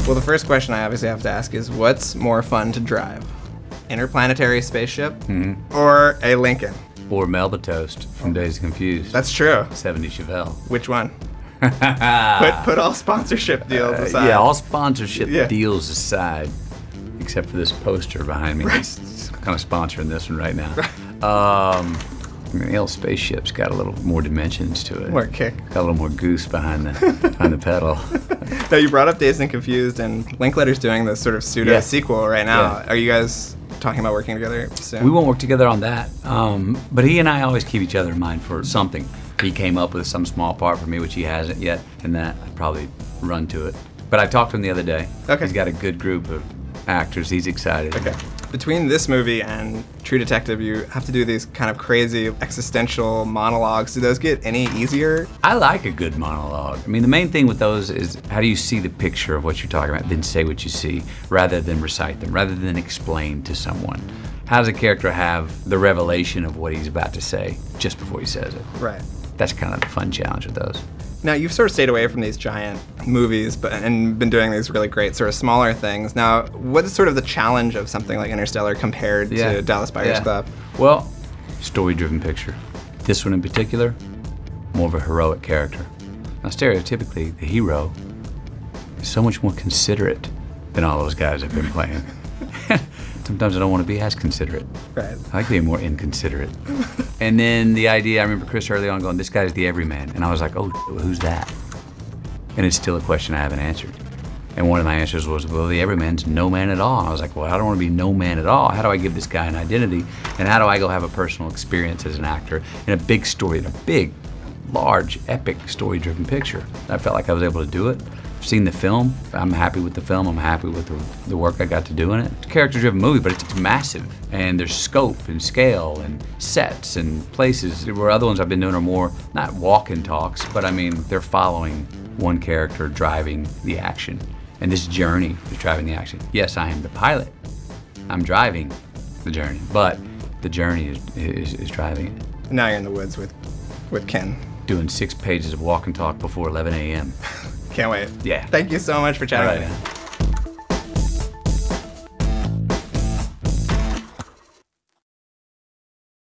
Well, the first question I obviously have to ask is, what's more fun to drive? Interplanetary spaceship or a Lincoln? Or Melba Toast from Dazed and Confused. That's true. 70 Chevelle. Which one? Put all sponsorship deals aside. Yeah, all sponsorship deals aside, except for this poster behind me. It's kind of sponsoring this one right now. The old spaceship's got a little more dimensions to it. More kick. Got a little more goose behind the pedal. Now, you brought up Dazed and Confused, and Linkletter's doing this sort of pseudo-sequel right now. Are you guys talking about working together soon? We won't work together on that, but he and I always keep each other in mind for something. He came up with some small part for me, which he hasn't yet, and that I'd probably run to it. But I talked to him the other day. Okay. He's got a good group of actors. He's excited. Okay. Between this movie and True Detective, you have to do these kind of crazy existential monologues. Do those get any easier? I like a good monologue. I mean, the main thing with those is how do you see the picture of what you're talking about, then say what you see, rather than recite them, rather than explain to someone. How does a character have the revelation of what he's about to say just before he says it? Right. That's kind of the fun challenge with those. Now, you've sort of stayed away from these giant movies and been doing these really great sort of smaller things. Now, what is sort of the challenge of something like Interstellar compared to Dallas Buyers Club? Well, story-driven picture. This one in particular, more of a heroic character. Now, stereotypically, the hero is so much more considerate than all those guys I've been playing. Sometimes I don't want to be as considerate. Right. I like being more inconsiderate. And then the idea, I remember Chris early on going, this guy's the everyman. And I was like, oh, who's that? And it's still a question I haven't answered. And one of my answers was, well, the everyman's no man at all. And I was like, well, I don't want to be no man at all. How do I give this guy an identity? And how do I go have a personal experience as an actor in a big story, in a big, large, epic, story-driven picture? I felt like I was able to do it. I've seen the film. I'm happy with the film. I'm happy with the work I got to do in it. It's a character-driven movie, but it's massive. And there's scope and scale and sets and places where other ones I've been doing are more, not walk-in talks, but I mean, they're following one character driving the action. And this journey is driving the action. Yes, I am the pilot. I'm driving the journey, but the journey is driving it. Now you're in the woods with Ken. Doing 6 pages of walk and talk before 11 a.m. Can't wait. Yeah. Thank you so much for chatting with me.